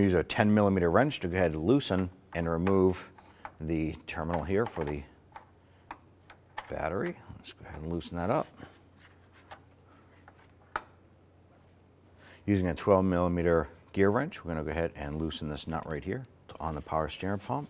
use a 10mm wrench to go ahead and loosen and remove the terminal here for the battery. Let's go ahead and loosen that up. Using a 12mm gear wrench, we're going to go ahead and loosen this nut right here on the power steering pump.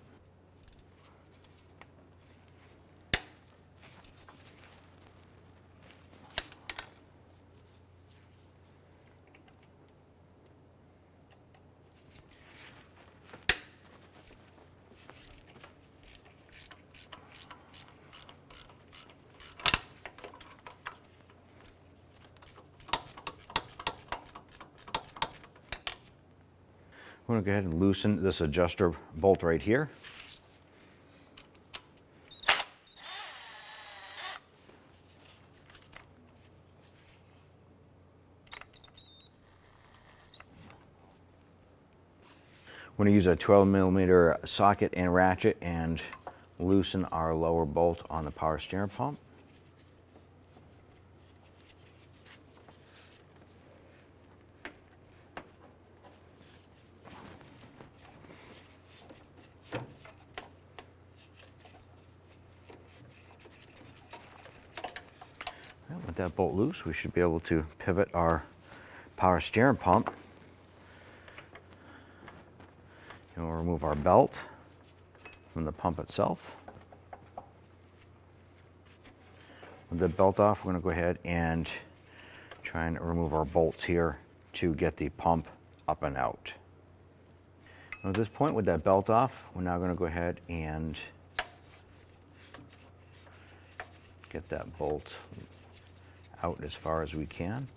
I'm going to go ahead and loosen this adjuster bolt right here. I'm going to use a 12mm socket and ratchet and loosen our lower bolt on the power steering pump. With that bolt loose, we should be able to pivot our power steering pump. And we'll remove our belt from the pump itself. With the belt off, we're going to go ahead and try and remove our bolts here to get the pump up and out. Now at this point, with that belt off, we're now going to go ahead and get that bolt out as far as we can.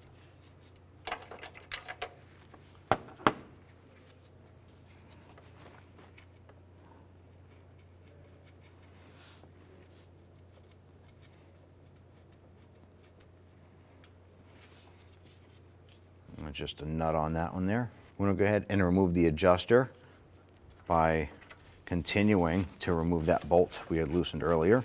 And just a nut on that one there. We're going to go ahead and remove the adjuster by continuing to remove that bolt we had loosened earlier.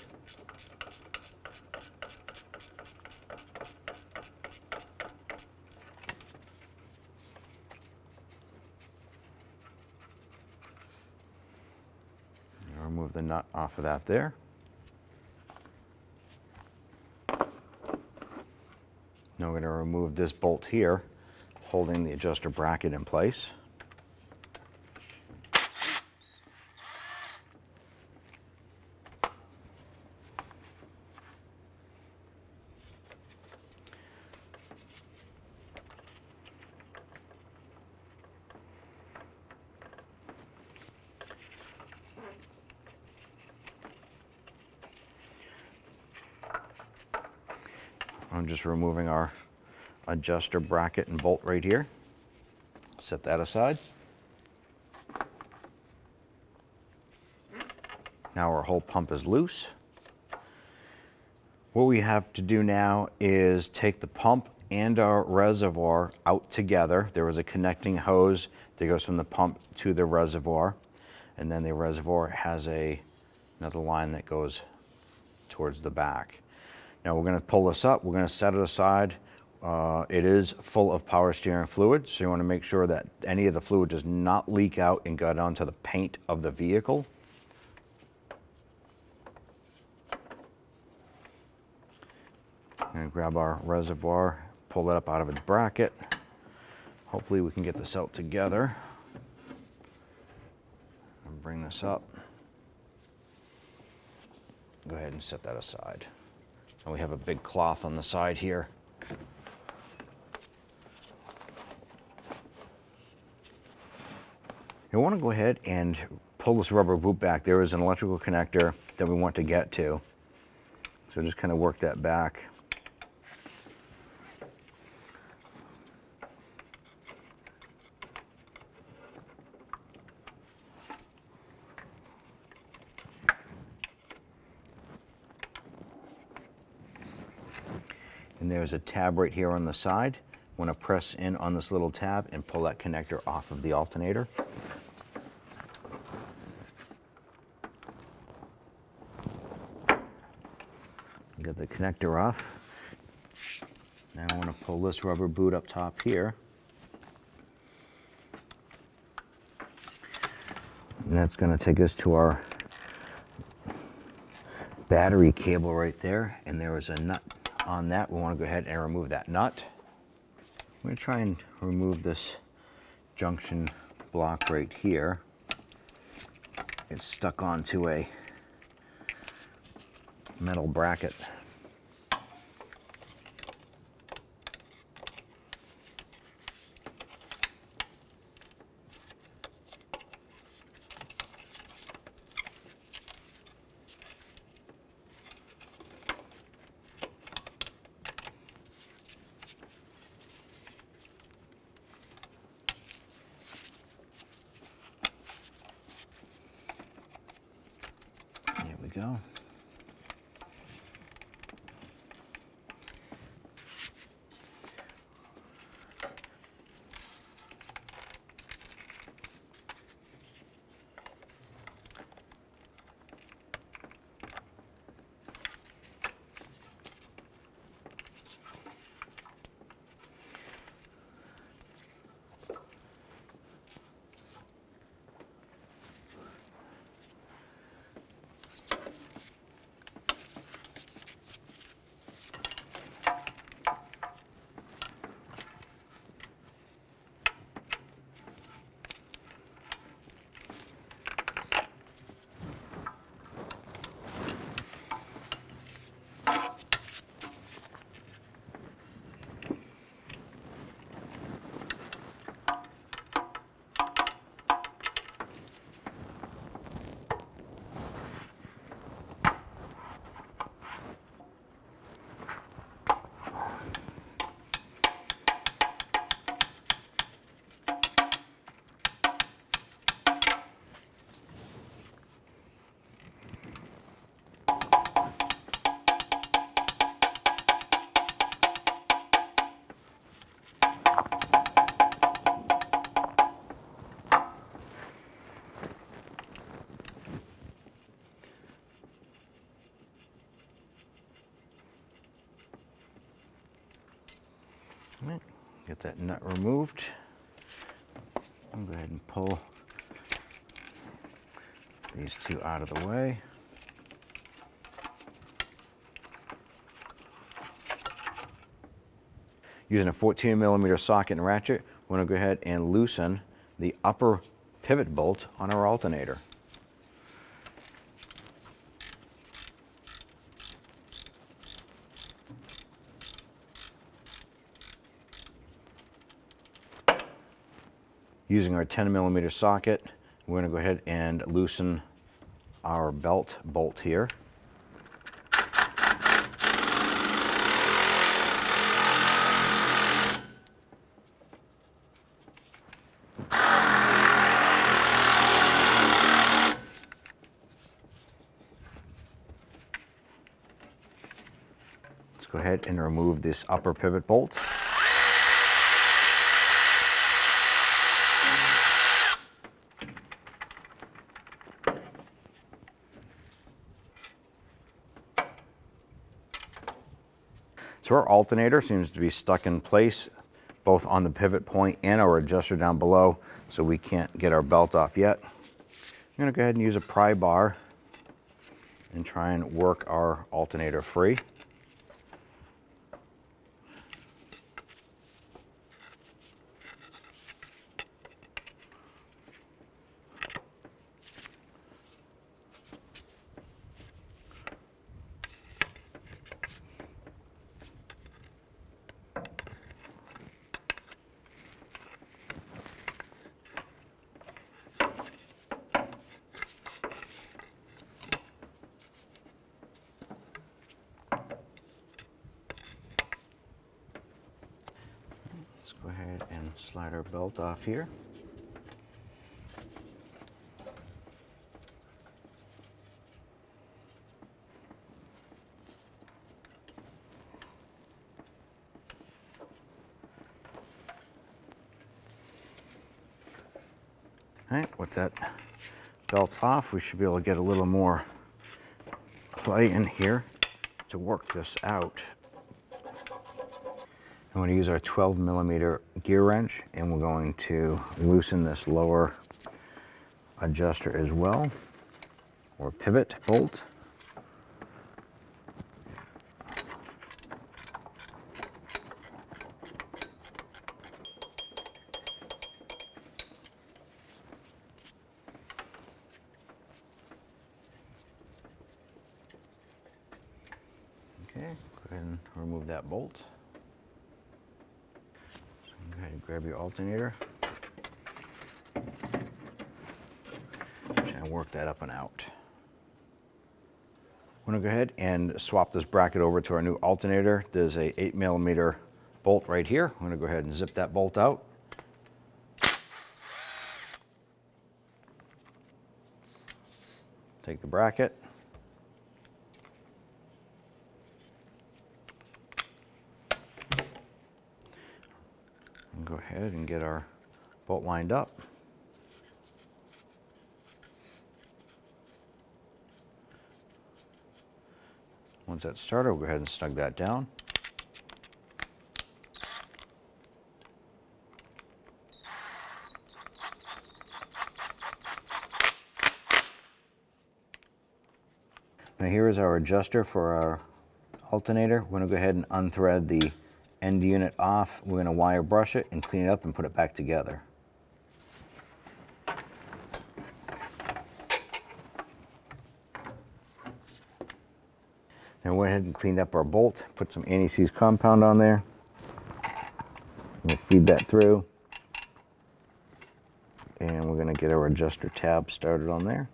Remove the nut off of that there. Now we're going to remove this bolt here, holding the adjuster bracket in place. I'm just removing our adjuster bracket and bolt right here. Set that aside. Now our whole pump is loose. What we have to do now is take the pump and our reservoir out together. There was a connecting hose that goes from the pump to the reservoir, and then the reservoir has another line that goes towards the back. Now we're going to pull this up, we're going to set it aside. It is full of power steering fluid, so you want to make sure that any of the fluid does not leak out and get onto the paint of the vehicle. I'm going to grab our reservoir, pull it up out of its bracket. Hopefully we can get this out together. And bring this up. Go ahead and set that aside. And we have a big cloth on the side here. You want to go ahead and pull this rubber boot back. There is an electrical connector that we want to get to. So just kind of work that back. And there's a tab right here on the side. I want to press in on this little tab and pull that connector off of the alternator. Get the connector off. Now I want to pull this rubber boot up top here. and that's going to take us to our battery cable right there, and there was a nut on that. We want to go ahead and remove that nut. I'm going to try and remove this junction block right here. It's stuck onto a metal bracket. There we go. All right, get that nut removed. I'll go ahead and pull these two out of the way. Using a 14mm socket and ratchet, we're going to go ahead and loosen the upper pivot bolt on our alternator. Using our 10mm socket, we're going to go ahead and loosen our belt bolt here. Let's go ahead and remove this upper pivot bolt. So our alternator seems to be stuck in place both on the pivot point and our adjuster down below, so we can't get our belt off yet. I'm going to go ahead and use a pry bar and try and work our alternator free. Let's go ahead and slide our belt off here. All right, with that belt off, we should be able to get a little more play in here to work this out. I'm going to use our 12mm gear wrench, and we're going to loosen this lower adjuster as well, or pivot bolt. Okay, go ahead and remove that bolt. So go ahead and grab your alternator and work that up and out. I'm going to go ahead and swap this bracket over to our new alternator. There's a 8mm bolt right here. I'm going to go ahead and zip that bolt out. Take the bracket. And go ahead and get our bolt lined up. Once that's started, we'll go ahead and snug that down. Now here is our adjuster for our alternator. We're going to go ahead and unthread the end unit off. We're going to wire brush it and clean it up and put it back together. Now we went ahead and cleaned up our bolt, put some anti-seize compound on there. We'll feed that through. And we're going to get our adjuster tab started on there.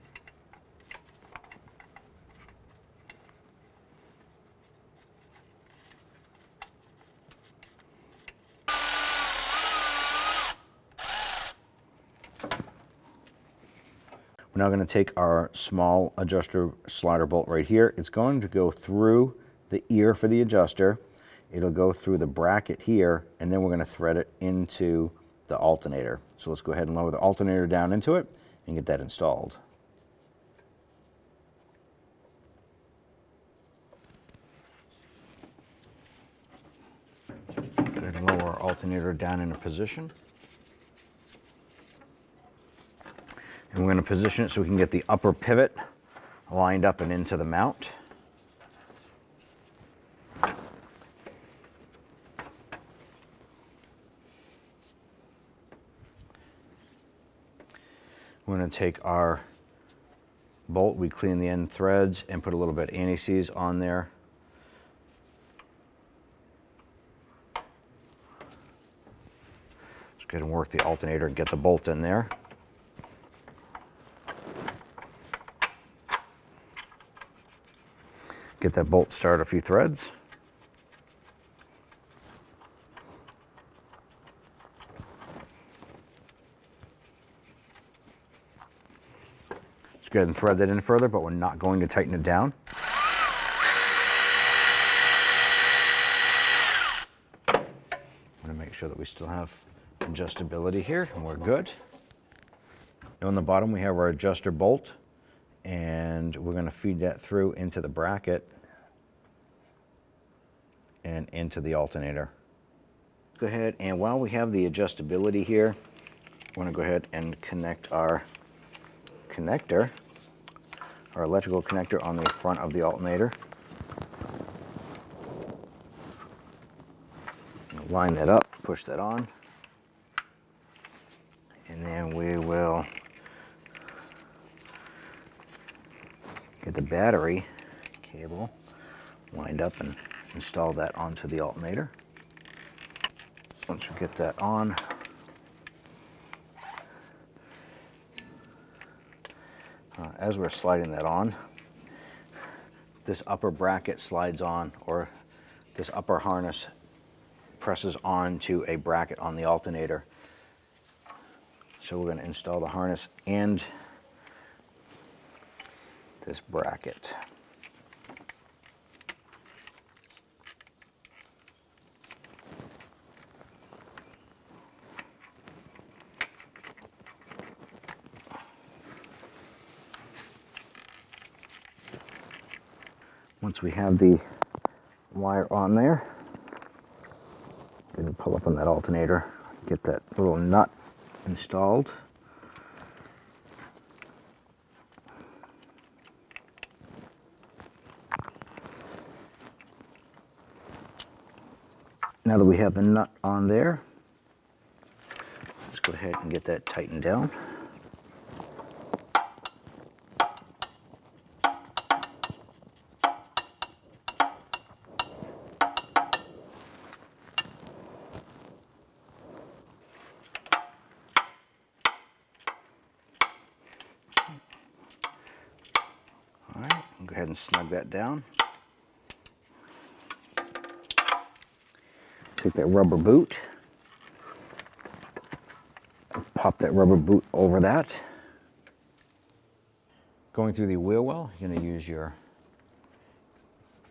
We're now going to take our small adjuster slider bolt right here. It's going to go through the ear for the adjuster. It'll go through the bracket here, and then we're going to thread it into the alternator. So let's go ahead and lower the alternator down into it and get that installed. Go ahead and lower our alternator down into position. And we're going to position it so we can get the upper pivot lined up and into the mount. We're going to take our bolt, we clean the end threads and put a little bit of anti-seize on there. Let's go ahead and work the alternator and get the bolt in there. Get that bolt started a few threads. Let's go ahead and thread that in further, but we're not going to tighten it down. I'm going to make sure that we still have adjustability here, and we're good. Now on the bottom we have our adjuster bolt, and we're going to feed that through into the bracket and into the alternator. Go ahead, and while we have the adjustability here, we're going to go ahead and connect our connector, our electrical connector on the front of the alternator. Line that up, push that on, and then we will get the battery cable lined up and install that onto the alternator. Once we get that on, as we're sliding that on, this upper bracket slides on, or this upper harness presses onto a bracket on the alternator. So we're going to install the harness and this bracket. Once we have the wire on there, go ahead and pull up on that alternator, get that little nut installed. Now that we have the nut on there, let's go ahead and get that tightened down. All right, go ahead and snug that down. Take that rubber boot, pop that rubber boot over that. Going through the wheel well, you're going to use your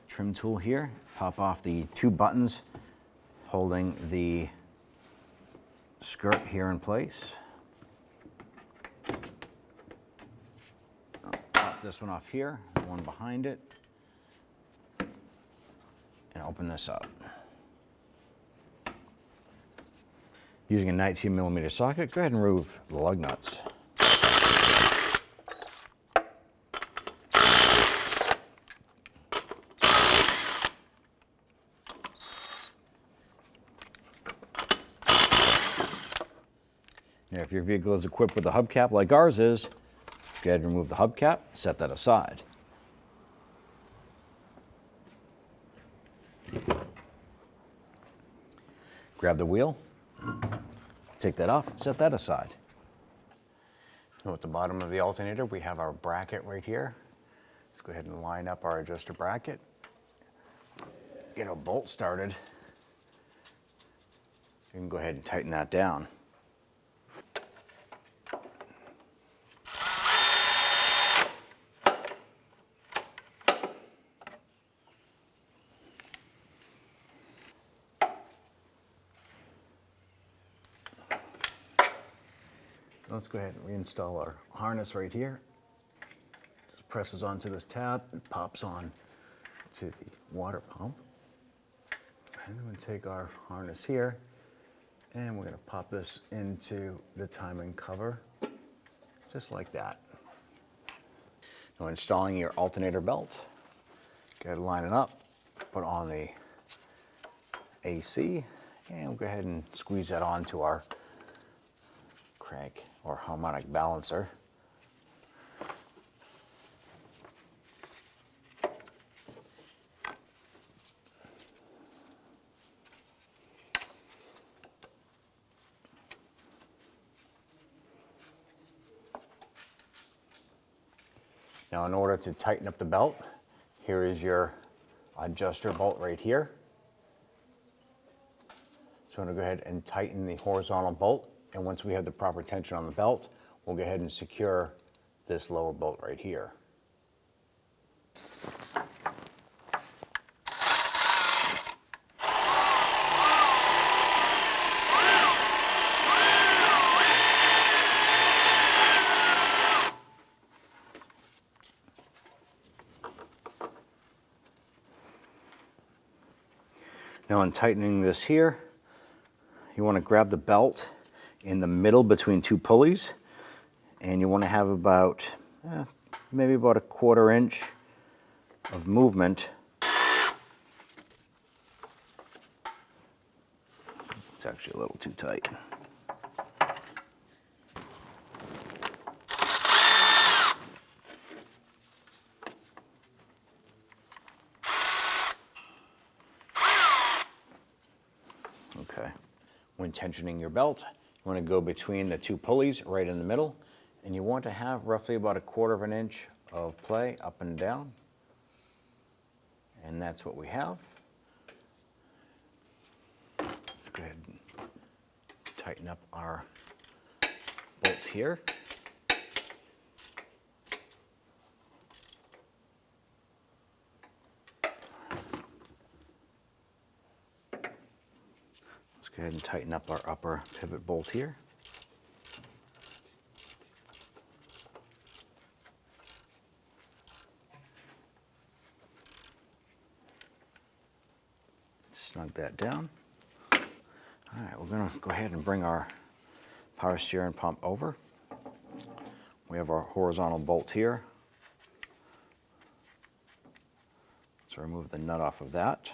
trim tool here, pop off the 2 buttons holding the skirt here in place. I'll pop this one off here, the one behind it, and open this up. Using a 19mm socket, go ahead and remove the lug nuts. Now, if your vehicle is equipped with a hubcap like ours is, go ahead and remove the hubcap, set that aside. Grab the wheel, take that off, set that aside. Now at the bottom of the alternator, we have our bracket right here. Let's go ahead and line up our adjuster bracket. Get a bolt started. You can go ahead and tighten that down. Let's go ahead and reinstall our harness right here. Just presses onto this tab and pops on to the water pump. And I'm going to take our harness here and we're going to pop this into the timing cover, just like that. Now installing your alternator belt, go ahead and line it up, put on the AC, and we'll go ahead and squeeze that onto our crank or harmonic balancer. Now in order to tighten up the belt, here is your adjuster bolt right here. So I'm going to go ahead and tighten the horizontal bolt, and once we have the proper tension on the belt, we'll go ahead and secure this lower bolt right here. Now in tightening this here, you want to grab the belt in the middle between 2 pulleys, and you want to have about maybe about a 1/4 inch of movement. It's actually a little too tight. Okay. When tensioning your belt, you want to go between the 2 pulleys right in the middle, and you want to have roughly about a 1/4 inch of play up and down. And that's what we have. Let's go ahead and tighten up our bolt here. Go ahead and tighten up our upper pivot bolt here. Snug that down. All right, we're going to go ahead and bring our power steering pump over. We have our horizontal bolt here. Let's remove the nut off of that.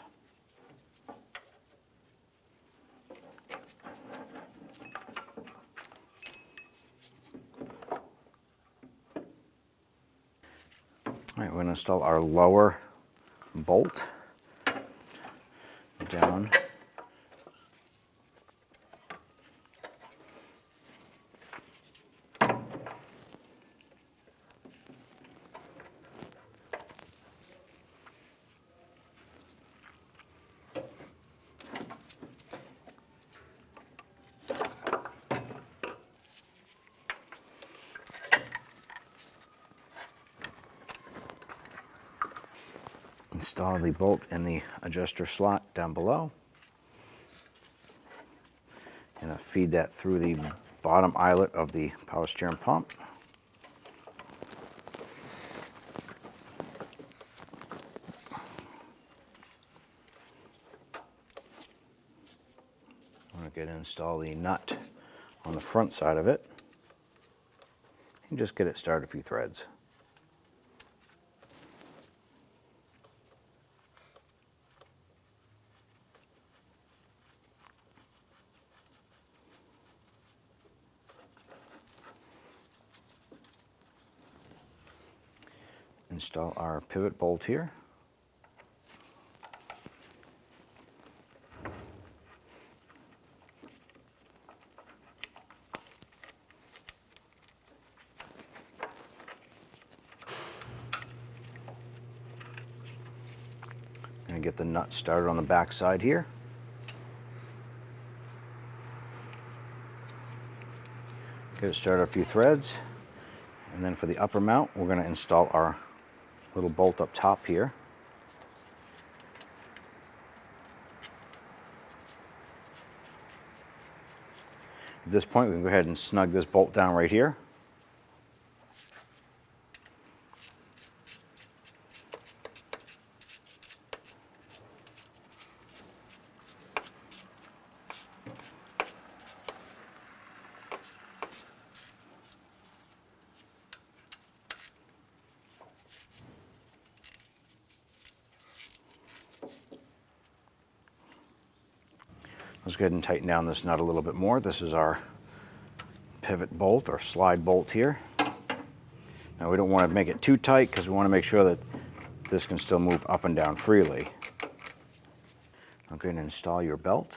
All right, we're going to install our lower bolt down. Install the bolt in the adjuster slot down below. And feed that through the bottom eyelet of the power steering pump. I'm going to get and install the nut on the front side of it. And just get it started a few threads. Install our pivot bolt here. And get the nut started on the back side here. Get it started a few threads. And then for the upper mount, we're going to install our little bolt up top here. At this point, we can go ahead and snug this bolt down right here. Let's go ahead and tighten down this nut a little bit more. This is our pivot bolt or slide bolt here. Now we don't want to make it too tight because we want to make sure that this can still move up and down freely. I'm going to install your belt.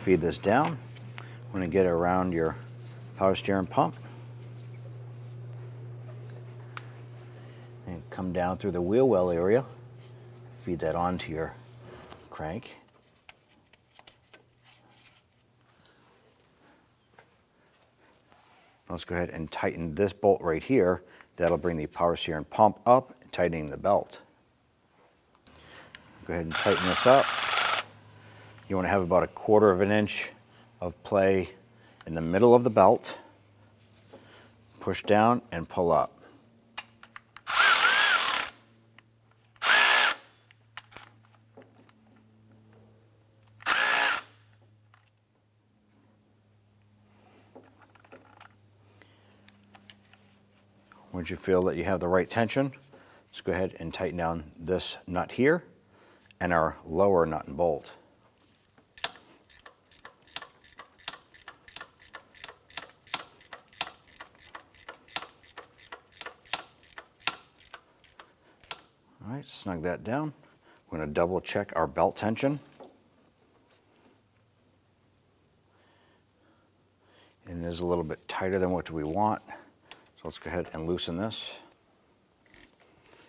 Feed this down. I'm going to get it around your power steering pump. And come down through the wheel well area. Feed that onto your crank. Let's go ahead and tighten this bolt right here. That'll bring the power steering pump up, tightening the belt. Go ahead and tighten this up. You want to have about 1/4 of an inch of play in the middle of the belt. Push down and pull up. Once you feel that you have the right tension, let's go ahead and tighten down this nut here and our lower nut and bolt. All right, snug that down. We're going to double check our belt tension. And it is a little bit tighter than what we want. So let's go ahead and loosen this.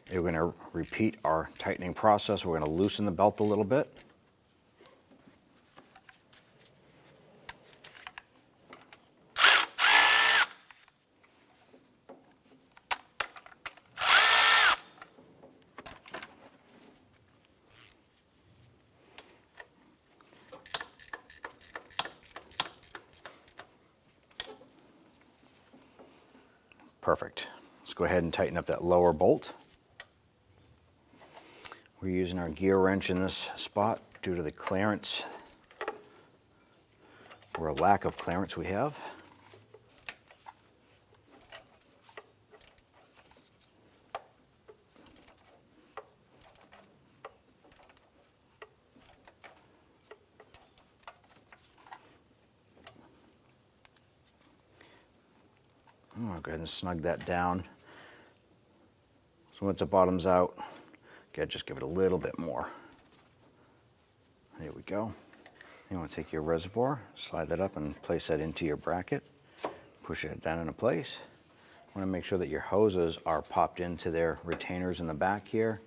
And we're going to repeat our tightening process. We're going to loosen the belt a little bit. Perfect. Let's go ahead and tighten up that lower bolt. We're using our gear wrench in this spot due to the clearance or a lack of clearance we have. I'll go ahead and snug that down. So once it bottoms out, again, just give it a little bit more. There we go. You want to take your reservoir, slide that up and place that into your bracket. Push it down into place. You want to make sure that your hoses are popped into their retainers in the back here.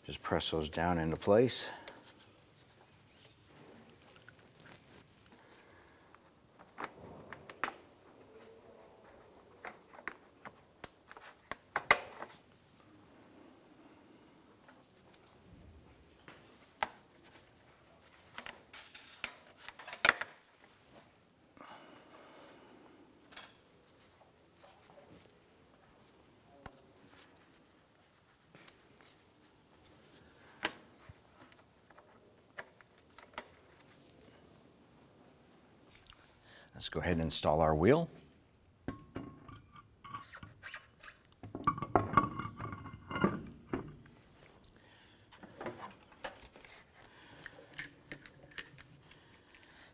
Just press those down into place. Let's go ahead and install our wheel.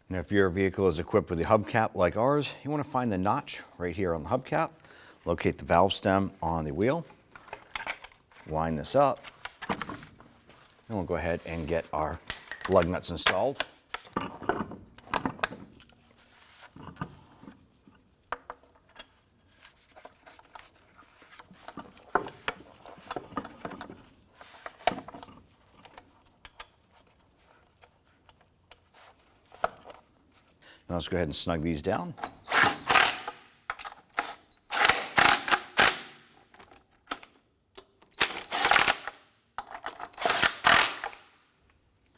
Now, if your vehicle is equipped with a hubcap like ours, you want to find the notch right here on the hubcap, locate the valve stem on the wheel, line this up, and we'll go ahead and get our lug nuts installed. Now let's go ahead and snug these down.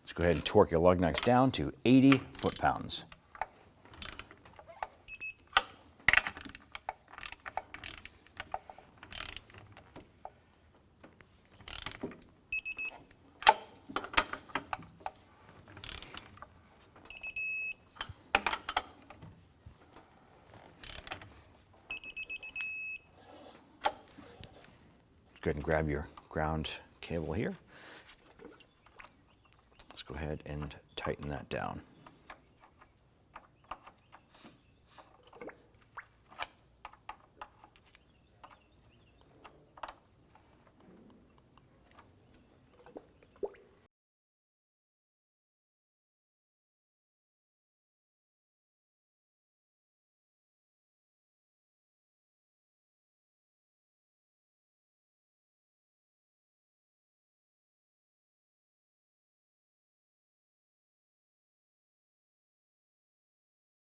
Let's go ahead and torque your lug nuts down to 80 foot-pounds. Go ahead and grab your ground cable here. Let's go ahead and tighten that down.